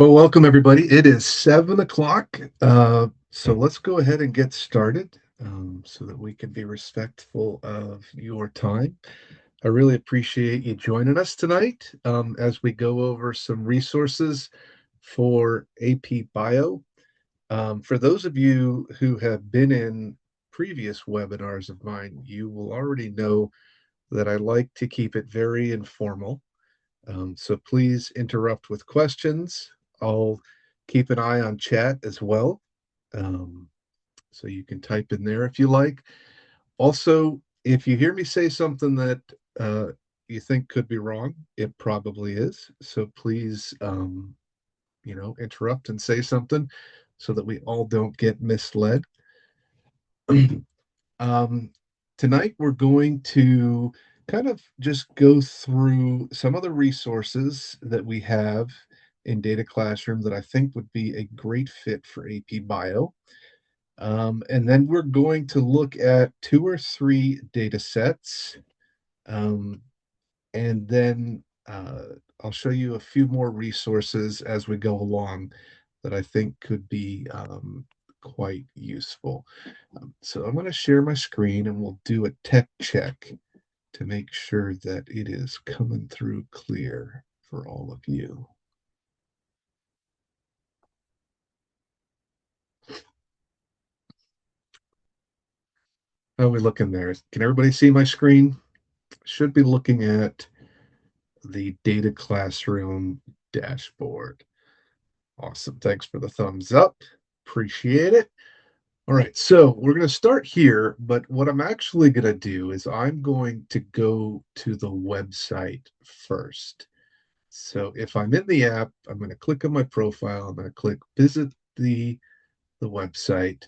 Well, welcome everybody. It is 7 o'clock. So let's go ahead and get started so that we can be respectful of your time. I really appreciate you joining us tonight as we go over some resources for AP Bio. For those of you who have been in previous webinars of mine, you will already know that I like to keep it very informal. So please interrupt with questions. I'll keep an eye on chat as well. Um, so you can type in there if you like. Also, if you hear me say something that uh, you think could be wrong, it probably is. So please, interrupt and say something so that we all don't get misled. Um, Tonight, we're going to kind of just go through some of the resources that we have in Data Classroom that I think would be a great fit for AP Bio. And then we're going to look at two or three data sets. Um, and then I'll show you a few more resources as we go along that I think could be quite useful. So I'm going to share my screen and we'll do a tech check to make sure that it is coming through clear for all of you. How are we looking there? Can everybody see my screen? Should be looking at the Data Classroom dashboard. Awesome. Thanks for the thumbs up. Appreciate it. All right, so we're going to start here, but what I'm actually going to do is I'm going to go to the website first. So if I'm in the app, I'm going to click on my profile. I'm going to click visit the website,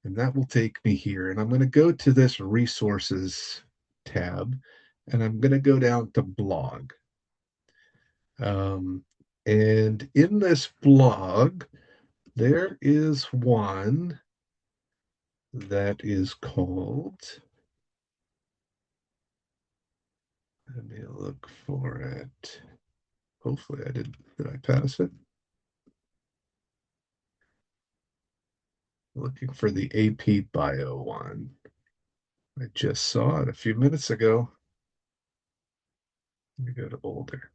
and that will take me here. And I'm going to go to this resources tab, and I'm going to go down to blog. Um, and in this blog, there is one that is called, let me look for it. Hopefully did I pass it? Looking for the AP Bio one. I just saw it a few minutes ago. Let me go to older.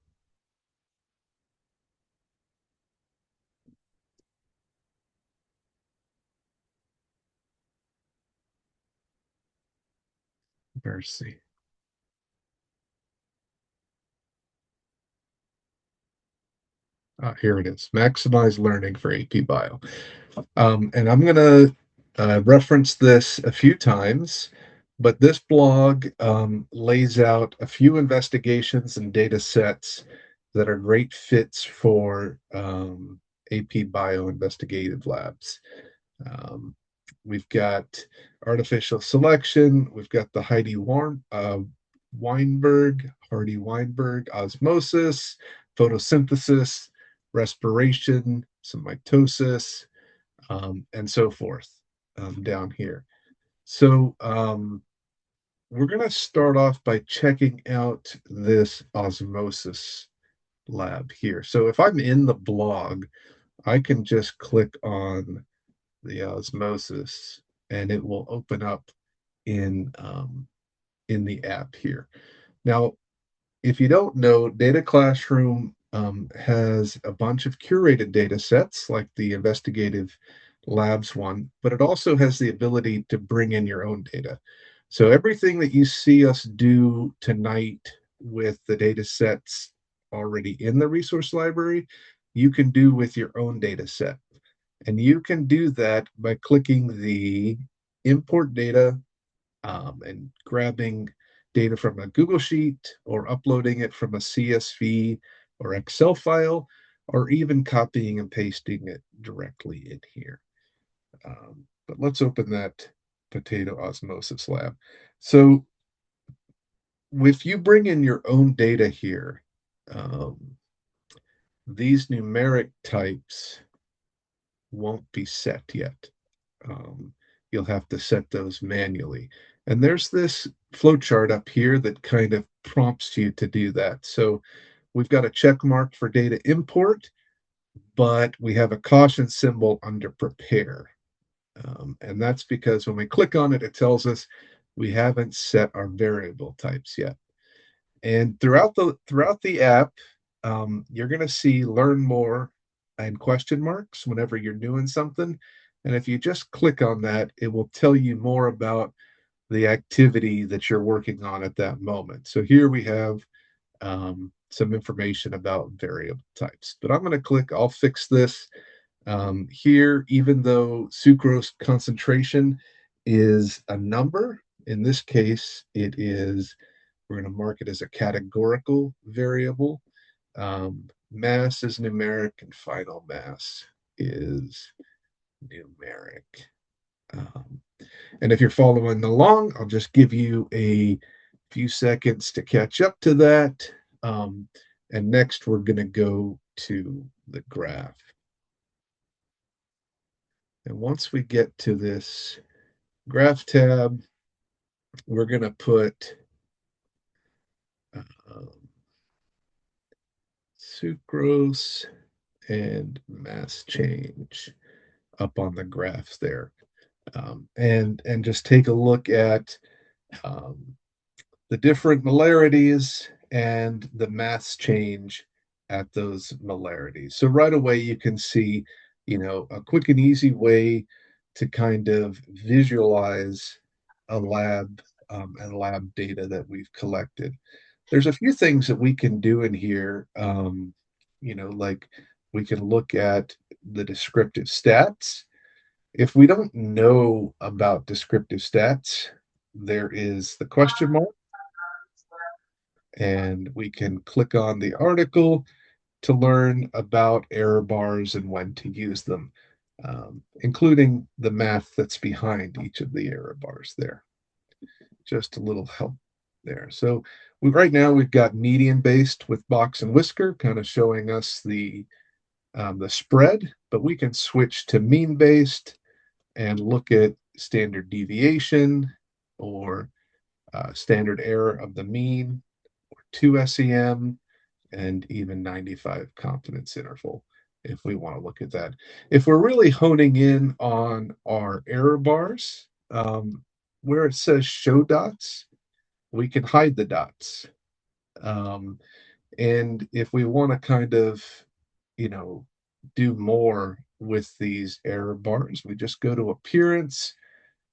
Mercy. Here it is. Maximize learning for AP Bio. And I'm going to reference this a few times, but this blog lays out a few investigations and data sets that are great fits for AP Bio investigative labs. Um, we've got artificial selection, we've got the Hardy Weinberg osmosis, photosynthesis, respiration, some mitosis, and so forth down here. So we're going to start off by checking out this osmosis lab here. So if I'm in the blog, I can just click on the osmosis and it will open up in the app here. Now, if you don't know, Data Classroom has a bunch of curated data sets like the investigative labs one, but it also has the ability to bring in your own data. So everything that you see us do tonight with the data sets already in the resource library, you can do with your own data set. And you can do that by clicking the import data and grabbing data from a Google Sheet or uploading it from a CSV or Excel file, or even copying and pasting it directly in here. But let's open that potato osmosis lab. So if you bring in your own data here, these numeric types won't be set yet. Um, you'll have to set those manually. And there's this flowchart up here that kind of prompts you to do that. So we've got a check mark for data import. but we have a caution symbol under prepare. And that's because when we click on it, it tells us we haven't set our variable types yet. And throughout the app, you're going to see learn more and question marks whenever you're doing something. And if you just click on that, it will tell you more about the activity that you're working on at that moment. So here we have some information about variable types. But I'm going to click, I'll fix this. Here, even though sucrose concentration is a number, in this case, we're going to mark it as a categorical variable. Mass is numeric and final mass is numeric. Um, and if you're following along, I'll just give you a few seconds to catch up to that. Um, and next, we're going to go to the graph. And once we get to this graph tab, we're going to put um, sucrose and mass change up on the graph there. And just take a look at um, the different molarities and the mass change at those molarities. So right away you can see, a quick and easy way to kind of visualize a lab and lab data that we've collected. There's a few things that we can do in here, like we can look at the descriptive stats. If we don't know about descriptive stats, there is the question mark, and we can click on the article to learn about error bars and when to use them, including the math that's behind each of the error bars there. Just a little help there. So right now we've got median based with box and whisker, kind of showing us the spread, but we can switch to mean based and look at standard deviation or standard error of the mean, or 2 SEM, and even 95 confidence interval if we want to look at that. If we're really honing in on our error bars, where it says show dots, we can hide the dots. Um, and if we want to kind of, you know, do more with these error bars, we just go to appearance,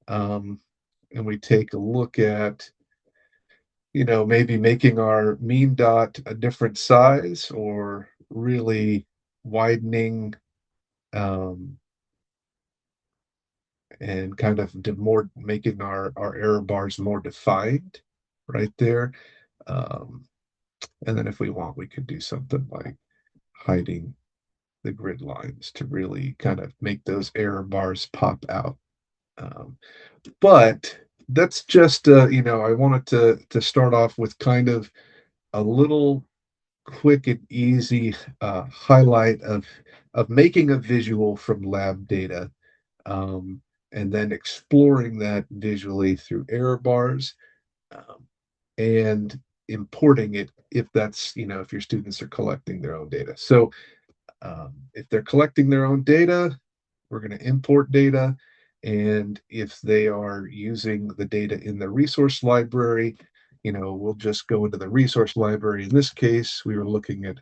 um, and we take a look at, maybe making our mean dot a different size or really widening, um, and kind of more making our error bars more defined right there. Um, and then if we want, we could do something like hiding the grid lines to really kind of make those error bars pop out. Um, but that's just, I wanted to start off with kind of a little quick and easy highlight of making a visual from lab data, um, and then exploring that visually through error bars, um, and importing it if that's, if your students are collecting their own data. So if they're collecting their own data, we're going to import data. And if they are using the data in the resource library, we'll just go into the resource library. In this case, we were looking at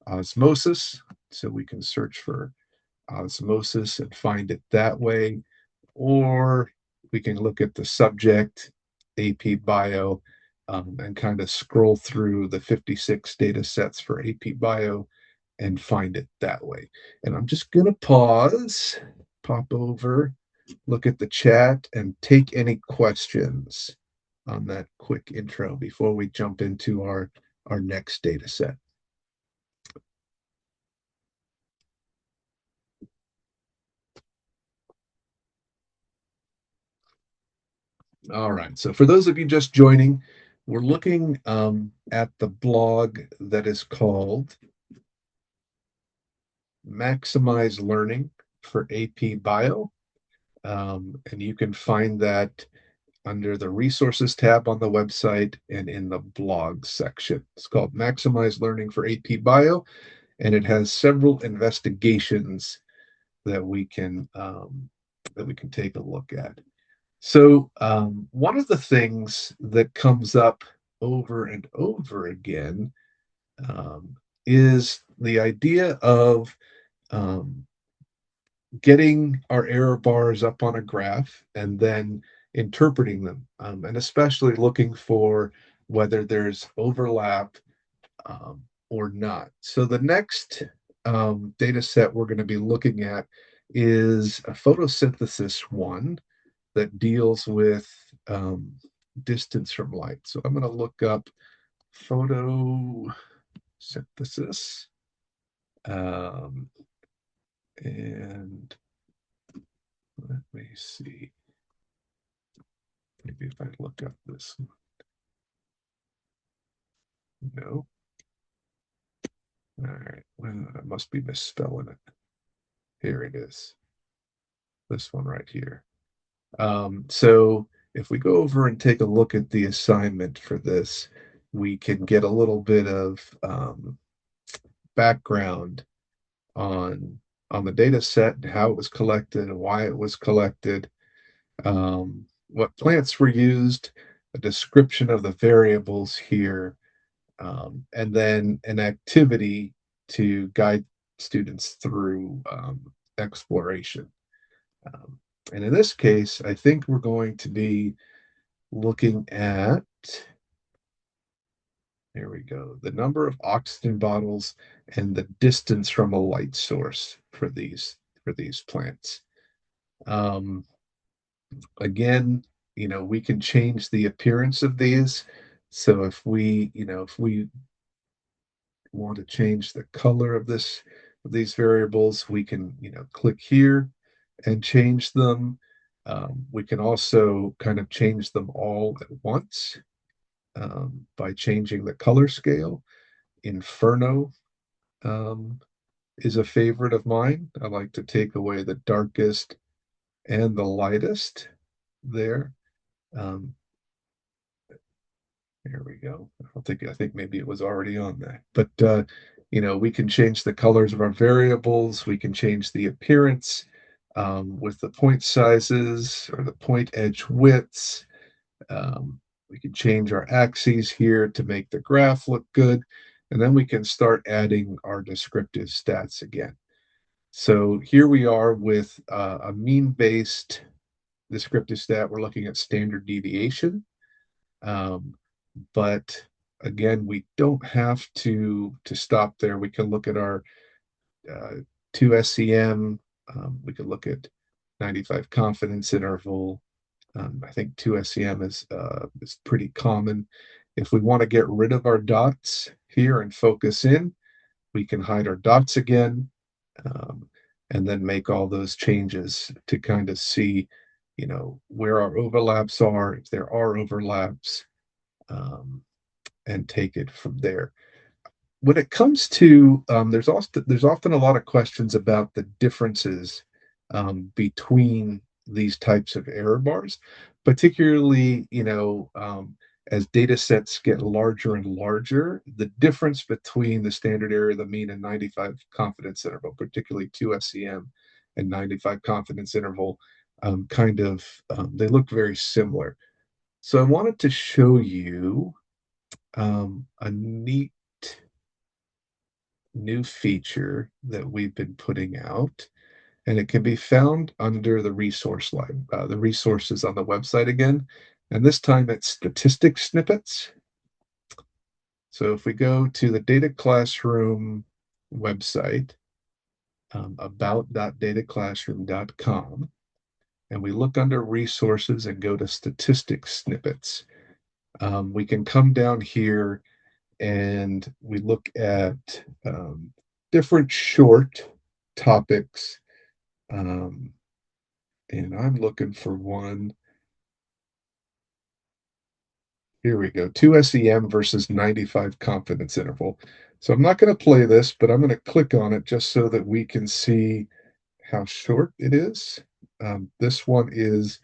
osmosis, so we can search for osmosis and find it that way. Or we can look at the subject, AP Bio, and kind of scroll through the 56 data sets for AP Bio and find it that way. And I'm just going to pause, pop over, look at the chat, and take any questions on that quick intro before we jump into our next data set. All right. So for those of you just joining, we're looking at the blog that is called Maximize Learning for AP Bio. And you can find that under the resources tab on the website and in the blog section. It's called Maximize Learning for AP Bio. and it has several investigations that we can take a look at. So one of the things that comes up over and over again um, is the idea of um, getting our error bars up on a graph and then interpreting them, and especially looking for whether there's overlap or not. So the next data set we're going to be looking at is a photosynthesis one that deals with um, distance from light. So I'm going to look up photosynthesis, um, and let me see. Maybe if I look up this one. No. All right. Well, I must be misspelling it. Here it is. This one right here. So if we go over and take a look at the assignment for this, we can get a little bit of background on the data set and how it was collected and why it was collected, what plants were used, a description of the variables here, and then an activity to guide students through exploration. Um, and in this case, I think we're going to be looking at, here we go, the number of oxygen bottles and the distance from a light source for these plants. Um, Again, we can change the appearance of these. So if we want to change the color of these variables, we can, click here and change them. We can also kind of change them all at once by changing the color scale. Inferno um, is a favorite of mine. I like to take away the darkest and the lightest there. Um, There we go. I think maybe it was already on that. But we can change the colors of our variables. We can change the appearance with the point sizes or the point edge widths. We can change our axes here to make the graph look good. And then we can start adding our descriptive stats again. So here we are with a mean-based descriptive stat. We're looking at standard deviation. Um, but again, we don't have to stop there. We can look at our 2 SEM. We can look at 95 confidence interval. I think 2 SEM is pretty common. If we want to get rid of our dots here and focus in, we can hide our dots again, um, and then make all those changes to kind of see, where our overlaps are, if there are overlaps, um, and take it from there. When it comes to there's often a lot of questions about the differences between these types of error bars, particularly as data sets get larger and larger. The difference between the standard error, the mean, and 95 confidence interval, particularly 2 SEM and 95 confidence interval, they look very similar. So I wanted to show you a neat new feature that we've been putting out, and it can be found under the the resources on the website again. And this time it's statistic snippets. So if we go to the Data Classroom website, about.dataclassroom.com, and we look under resources and go to statistic snippets, we can come down here and we look at different short topics. Um, and I'm looking for one. Here we go. 2 SEM versus 95 confidence interval. So I'm not going to play this, but I'm going to click on it just so that we can see how short it is. This one is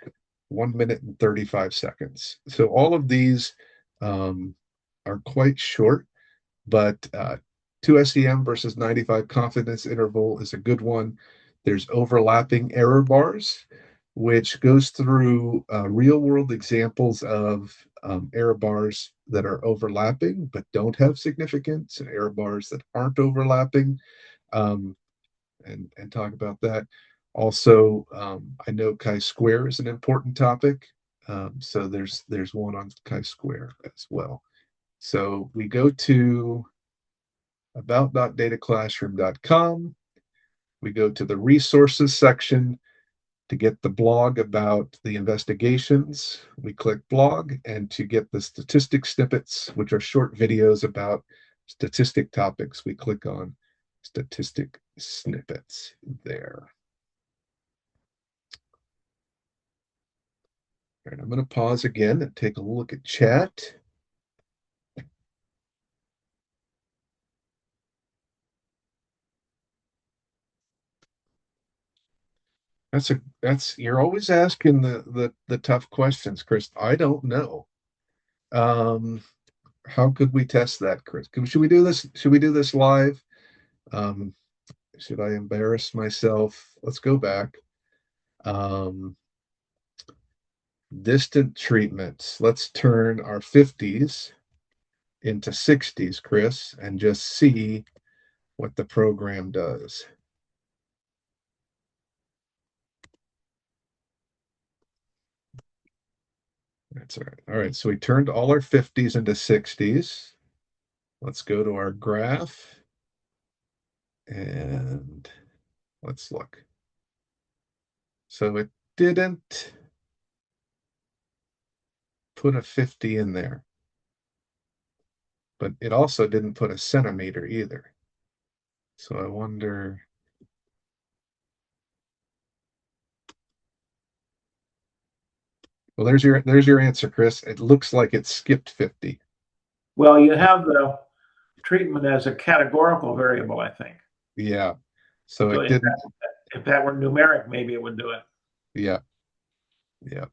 1 minute and 35 seconds. So all of these um, are quite short, but 2 SEM versus 95 confidence interval is a good one. There's overlapping error bars, which goes through real world examples of error bars that are overlapping but don't have significance, and error bars that aren't overlapping, um, and talk about that. Also, I know chi-square is an important topic, so there's one on chi-square as well. So we go to about.dataclassroom.com. We go to the resources section to get the blog about the investigations. We click blog, and to get the statistic snippets, which are short videos about statistic topics, we click on statistic snippets there. All right, I'm going to pause again and take a look at chat. That's you're always asking the tough questions, Chris. I don't know. Um, how could we test that, Chris? Should we do this? Should we do this live? Um, should I embarrass myself? Let's go back. Um, distant treatments. Let's turn our 50s into 60s, Chris, and just see what the program does. That's all right. All right, so we turned all our 50s into 60s. Let's go to our graph and let's look. So it didn't put a 50 in there, but it also didn't put a centimeter either. So I wonder. Well, there's your answer, Chris. It looks like it skipped 50. Well, you have the treatment as a categorical variable, I think. Yeah. So So it didn't. if that were numeric, maybe it would do it. Yeah. Yeah.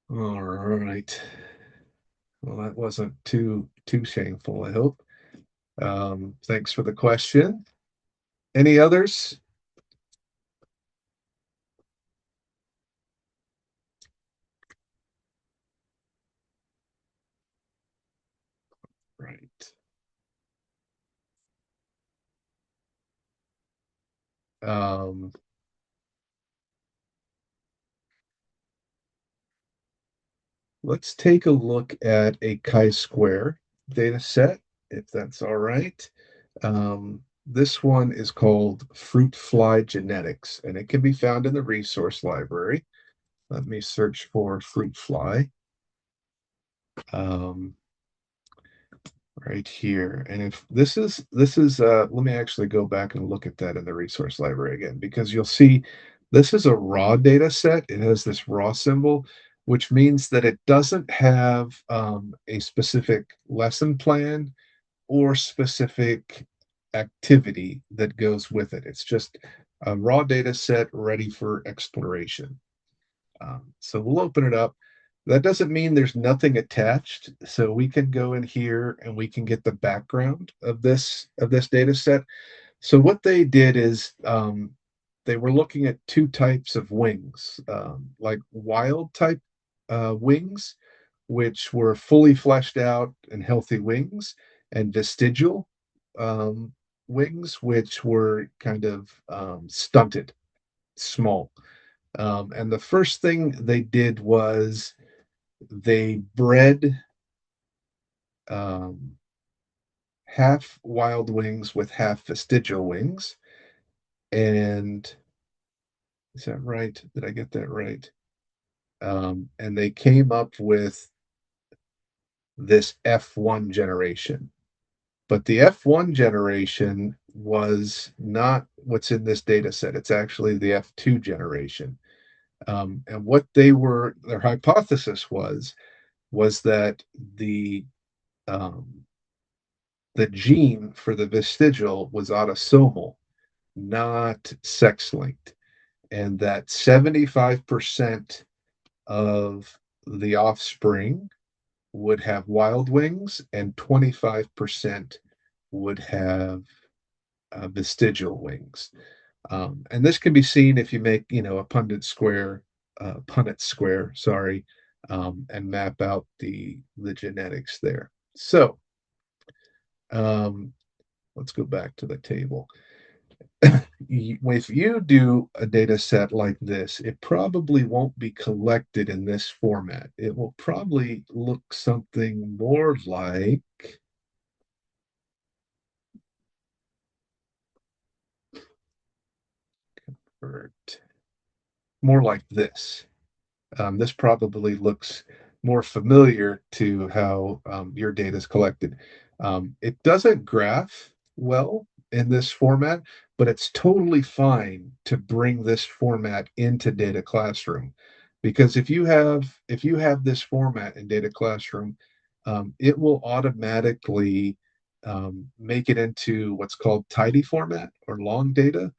All right. Well, that wasn't too shameful, I hope. Thanks for the question. Any others? Right. Um, let's take a look at a chi-square data set, if that's all right. This one is called fruit fly genetics, and it can be found in the resource library. Let me search for fruit fly right here. And if this is let me actually go back and look at that in the resource library again, because you'll see this is a raw data set. It has this raw symbol, which means that it doesn't have a specific lesson plan or specific activity that goes with it. It's just a raw data set ready for exploration. So we'll open it up. That doesn't mean there's nothing attached. So we can go in here and we can get the background of this data set. So what they did is they were looking at two types of wings, like wild type wings, which were fully fleshed out and healthy wings, and vestigial wings, which were kind of stunted, small. And the first thing they did was they bred um, half wild wings with half vestigial wings. And is that right? Did I get that right? And they came up with this F1 generation. But the F1 generation was not what's in this data set. It's actually the F2 generation. And what their hypothesis was that um, the gene for the vestigial was autosomal, not sex linked, and that 75% of the offspring would have wild wings, and 25% would have vestigial wings. And this can be seen if you make, a Punnett square, sorry, and map out the genetics there. So um, let's go back to the table. If you do a data set like this, it probably won't be collected in this format. It will probably look something more like more like this. This probably looks more familiar to how your data is collected. It doesn't graph well in this format, but it's totally fine to bring this format into Data Classroom, because if you have this format in Data Classroom, it will automatically make it into what's called tidy format or long data.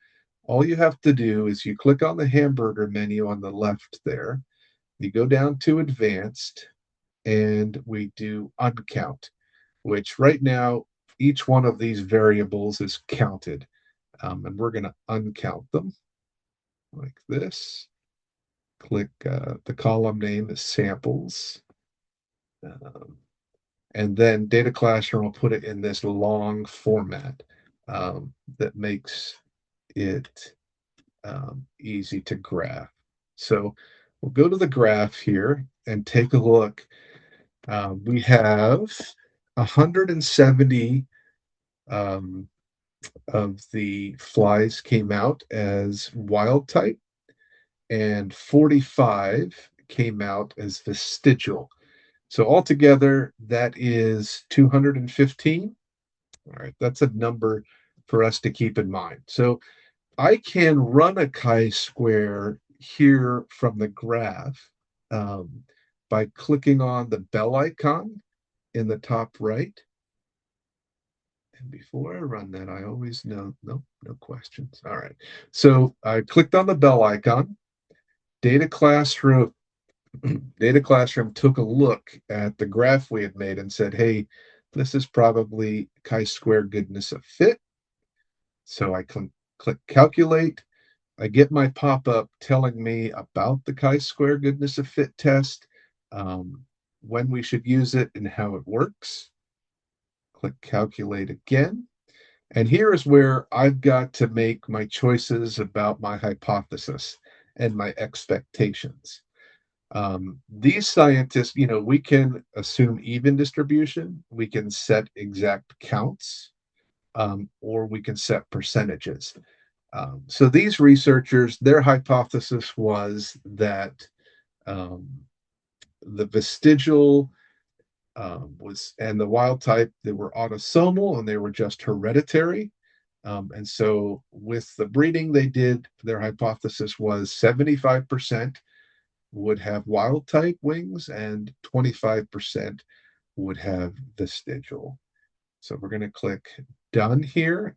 All you have to do is you click on the hamburger menu on the left there, you go down to advanced, and we do uncount, which right now each one of these variables is counted. And we're going to uncount them like this. Click the column name is samples. Um, and then Data Classroom will put it in this long format that makes it easy to graph. So we'll go to the graph here and take a look. We have 170 um, of the flies came out as wild type, and 45 came out as vestigial. So altogether, that is 215. All right, that's a number for us to keep in mind. So I can run a chi-square here from the graph um, by clicking on the bell icon in the top right. And before I run that, I always know, nope, no questions. All right. So I clicked on the bell icon. Data Classroom, Data Classroom took a look at the graph we had made and said, hey, this is probably chi-square goodness of fit. So I click calculate. I get my pop-up telling me about the chi-square goodness of fit test, when we should use it and how it works. Click calculate again. And here is where I've got to make my choices about my hypothesis and my expectations. These scientists, we can assume even distribution, we can set exact counts, or we can set percentages. So these researchers, their hypothesis was that um, the vestigial was and the wild type, they were autosomal and they were just hereditary. And so with the breeding they did, their hypothesis was 75% would have wild type wings and 25% would have vestigial. So we're going to click done here,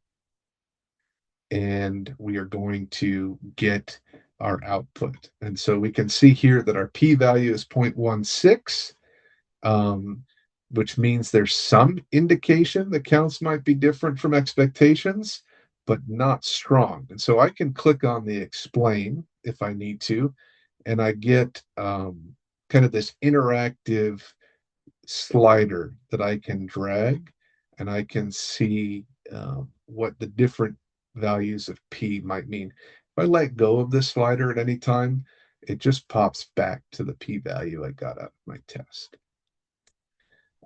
and we are going to get our output. And so we can see here that our p-value is 0.16, um, which means there's some indication the counts might be different from expectations, but not strong. And so I can click on the explain if I need to, and I get kind of this interactive slider that I can drag, and I can see what the different values of P might mean. If I let go of this slider at any time, it just pops back to the P value I got out of my test.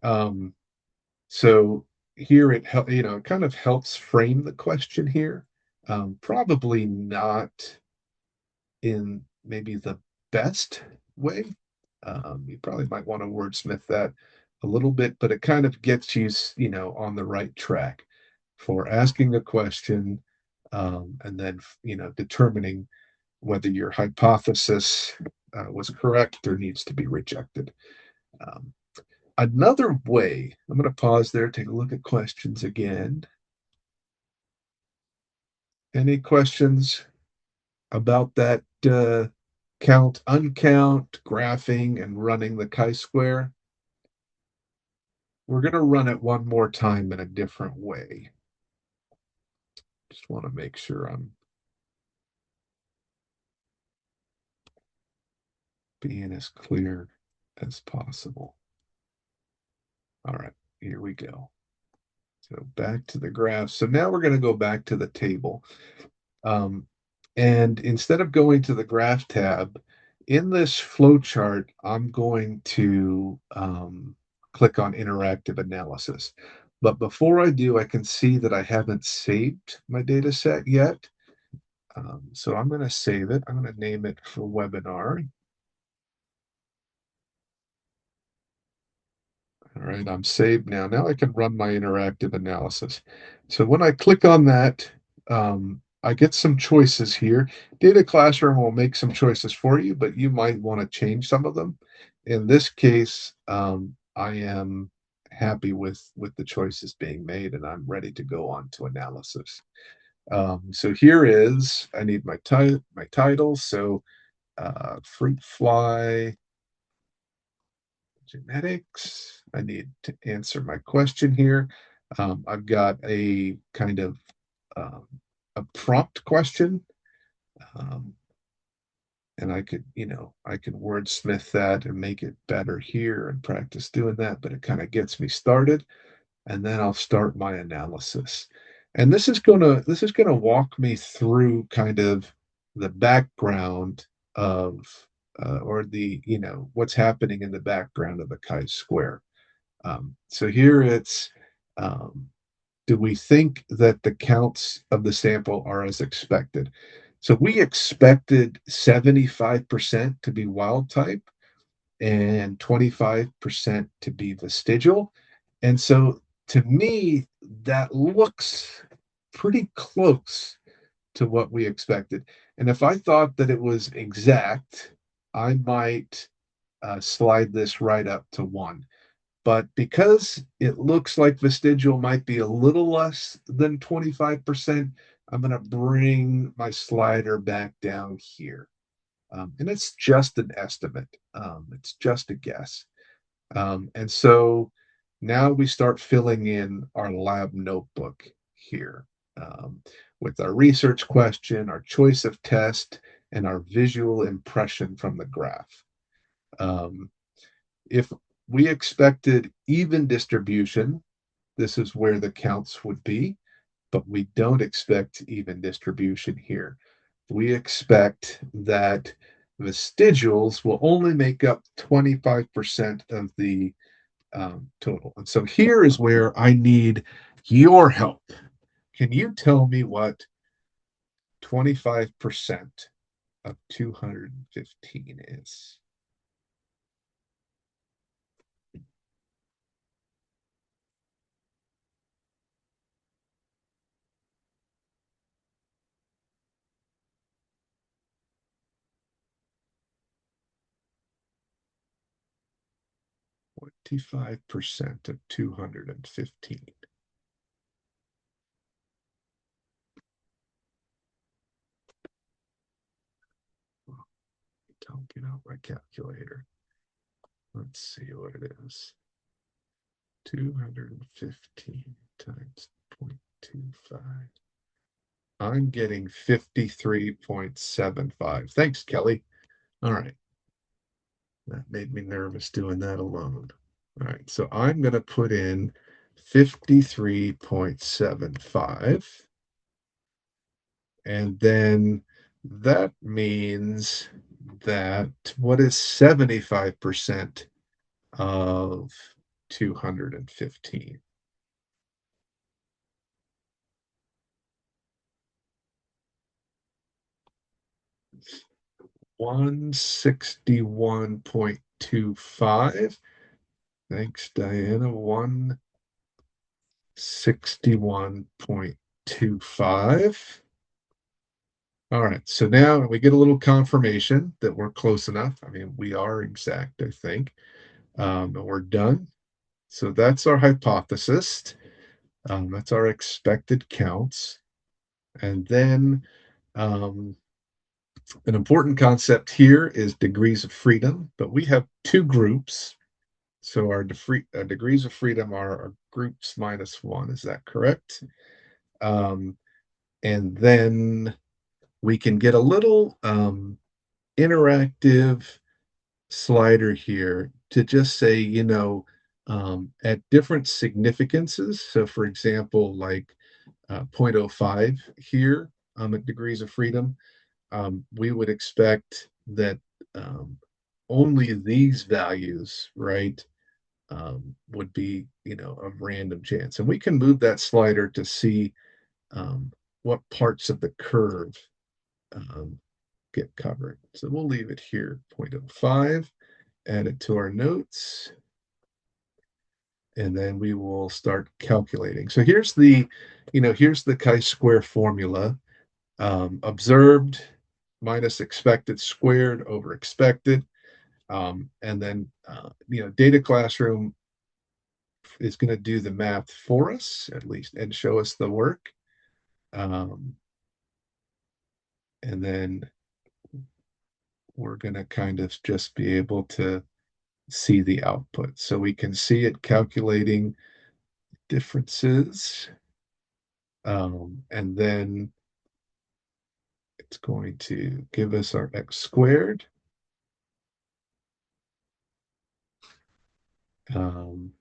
Um, so here it kind of helps frame the question here. Probably not in maybe the best way. You probably might want to wordsmith that a little bit, but it kind of gets you, on the right track for asking a question, and then, determining whether your hypothesis was correct or needs to be rejected. Um, Another way, I'm going to pause there, take a look at questions again. Any questions about that count, uncount, graphing, and running the chi-square? we're going to run it one more time in a different way. Just want to make sure I'm being as clear as possible. All right, here we go. So back to the graph. So now we're going to go back to the table. Um, and instead of going to the graph tab, in this flow chart, I'm going to click on interactive analysis. But before I do, I can see that I haven't saved my data set yet. So I'm going to save it. I'm going to name it for webinar. All right, I'm saved now. Now I can run my interactive analysis. So when I click on that, I get some choices here. Data Classroom will make some choices for you, but you might want to change some of them. In this case, I am happy with the choices being made, and I'm ready to go on to analysis. So here is, I need my title. So fruit fly genetics. I need to answer my question here. I've got a kind of um, a prompt question, um, and I could wordsmith that and make it better here and practice doing that, but it kind of gets me started, and then I'll start my analysis. And this is gonna walk me through kind of the background of or the what's happening in the background of the chi-square. So here it's, um, do we think that the counts of the sample are as expected? So we expected 75% to be wild type and 25% to be vestigial. And so to me, that looks pretty close to what we expected. And if I thought that it was exact, I might slide this right up to one. But because it looks like vestigial might be a little less than 25%, I'm going to bring my slider back down here. And it's just an estimate. It's just a guess. And so now we start filling in our lab notebook here um, with our research question, our choice of test, and our visual impression from the graph. Um, if we expected even distribution, this is where the counts would be, but we don't expect even distribution here. We expect that vestigials will only make up 25% of the total. And so here is where I need your help. Can you tell me what 25% of 215 is? What 25% of 215? Don't get out my calculator. Let's see what it is. 215 times 0.25. I'm getting 53.75. Thanks, Kelly. All right. That made me nervous doing that alone. All right. So I'm going to put in 53.75. And then that means that what is 75% of 215? 161.25. Thanks, Diana. 161.25. All right, so now we get a little confirmation that we're close enough. I mean, we are exact, I think, and we're done. So that's our hypothesis. That's our expected counts. And then um, an important concept here is degrees of freedom, but we have two groups. So our degrees of freedom are groups minus one. Is that correct? Um, and then we can get a little interactive slider here to just say, at different significances. So, for example, like zero point zero 0.05 here at degrees of freedom, we would expect that um, only these values, right, would be, of random chance. And we can move that slider to see what parts of the curve um, get covered. So we'll leave it here, zero point zero 0.05, add it to our notes, and then we will start calculating. So here's the chi-square formula. Observed minus expected squared over expected. And then, DataClassroom is going to do the math for us, at least, and show us the work. Um, and then we're going to kind of just be able to see the output. So we can see it calculating differences. And then it's going to give us our x squared. Um,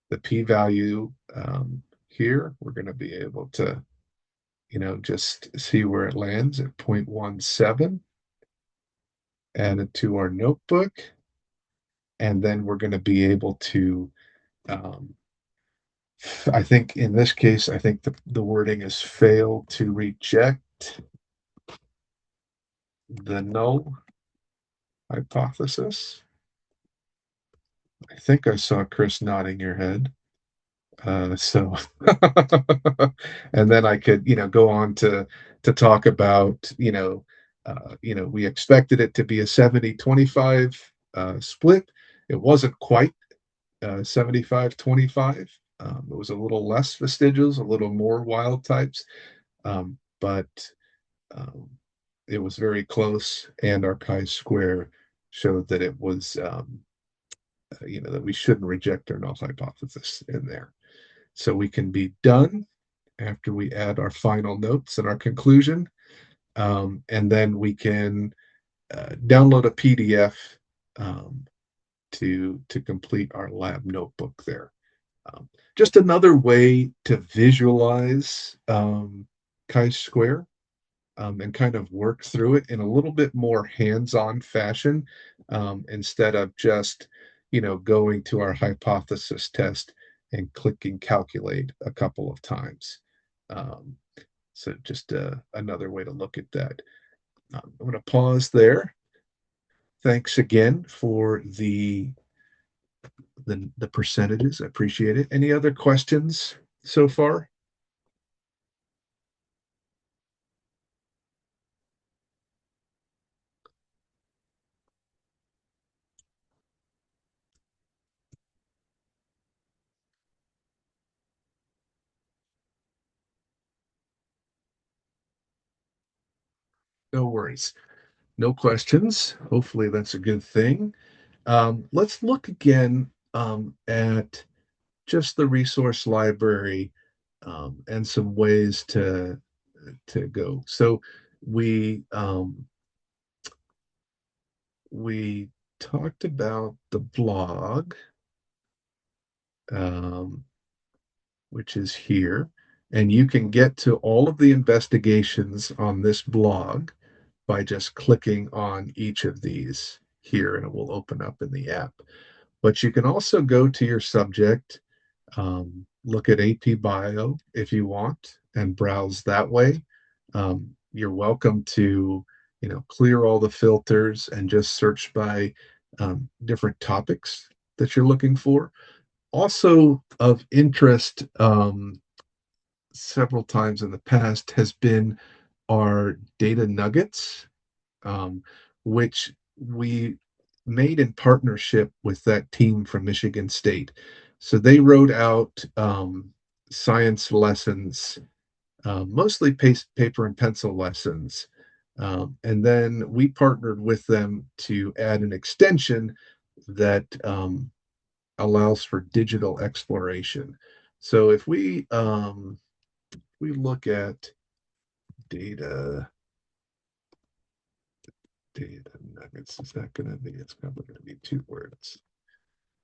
the p-value here, we're going to be able to, just see where it lands at 0.17, add it to our notebook, and then we're going to be able to, um, I think in this case, I think the wording is fail to reject the null hypothesis. I think I saw Chris nodding your head. So, and then I could, go on to talk about, we expected it to be a 70-25 split. It wasn't quite 75-25. It was a little less vestigials, a little more wild types, but um, it was very close. And our chi-square showed that it was, that we shouldn't reject our null hypothesis in there. So we can be done after we add our final notes and our conclusion. And then we can download a PDF um, to complete our lab notebook there. Just another way to visualize chi-square and kind of work through it in a little bit more hands-on fashion instead of just, going to our hypothesis test and clicking calculate a couple of times. Um, so just another way to look at that. I'm going to pause there. Thanks again for the percentages. I appreciate it. Any other questions so far? No worries. No questions. Hopefully that's a good thing. Let's look again at just the resource library and some ways to go. So we we talked about the blog, um, which is here, and you can get to all of the investigations on this blog by just clicking on each of these here, and it will open up in the app. But you can also go to your subject, look at AP Bio if you want, and browse that way. You're welcome to, clear all the filters and just search by different topics that you're looking for. Also of interest, several times in the past has been our data nuggets, um, which we made in partnership with that team from Michigan State. So they wrote out science lessons, mostly paper and pencil lessons. And then we partnered with them to add an extension that allows for digital exploration. So if we look at data data nuggets, is that going to be? It's probably going to be two words.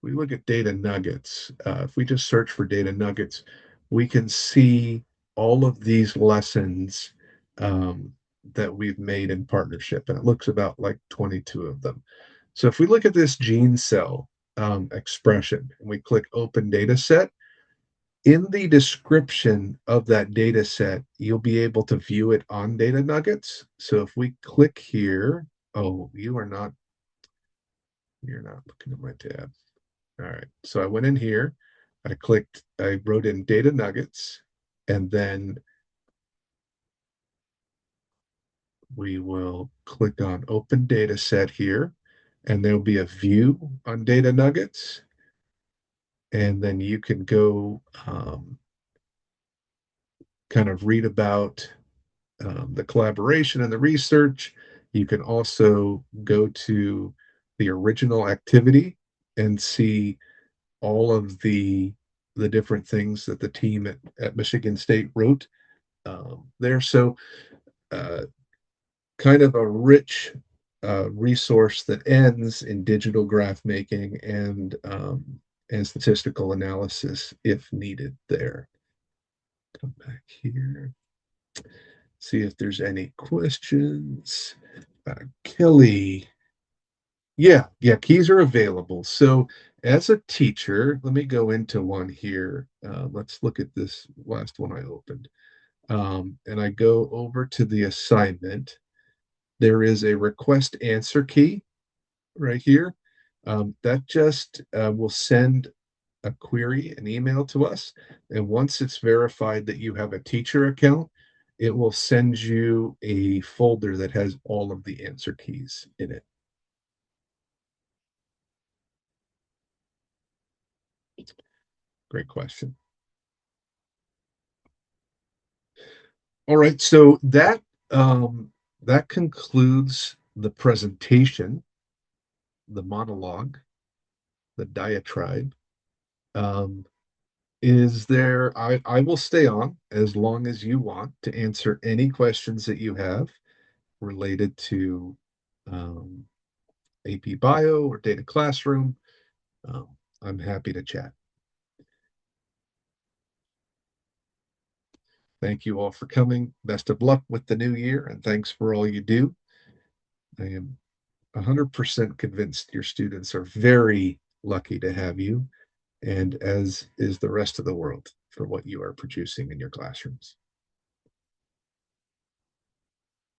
We look at data nuggets. If we just search for data nuggets, we can see all of these lessons um, that we've made in partnership, and it looks about like 22 of them. So if we look at this gene cell expression and we click open data set, in the description of that data set, you'll be able to view it on data nuggets. So if we click here, oh, you're not looking at my tab. All right. So I went in here, I wrote in data nuggets, and then we will click on open data set here, and there'll be a view on data nuggets. And then you can go kind of read about the collaboration and the research. You can also go to the original activity and see all of the different things that the team at Michigan State wrote there. So, uh, kind of a rich resource that ends in digital graph making and statistical analysis if needed. There. Come back here. See if there's any questions. Kelly. Yeah, yeah, keys are available. So, as a teacher, let me go into one here. Let's look at this last one I opened. And I go over to the assignment. There is a request answer key right here. That just will send a query, an email to us. And once it's verified that you have a teacher account, it will send you a folder that has all of the answer keys in it. Great question. All right, so that concludes the presentation, the monologue, the diatribe. Um, is there? I will stay on as long as you want to answer any questions that you have related to um, AP Bio or Data Classroom. Um, I'm happy to chat. Thank you all for coming. Best of luck with the new year, and thanks for all you do. I am 100% convinced your students are very lucky to have you, and as is the rest of the world for what you are producing in your classrooms.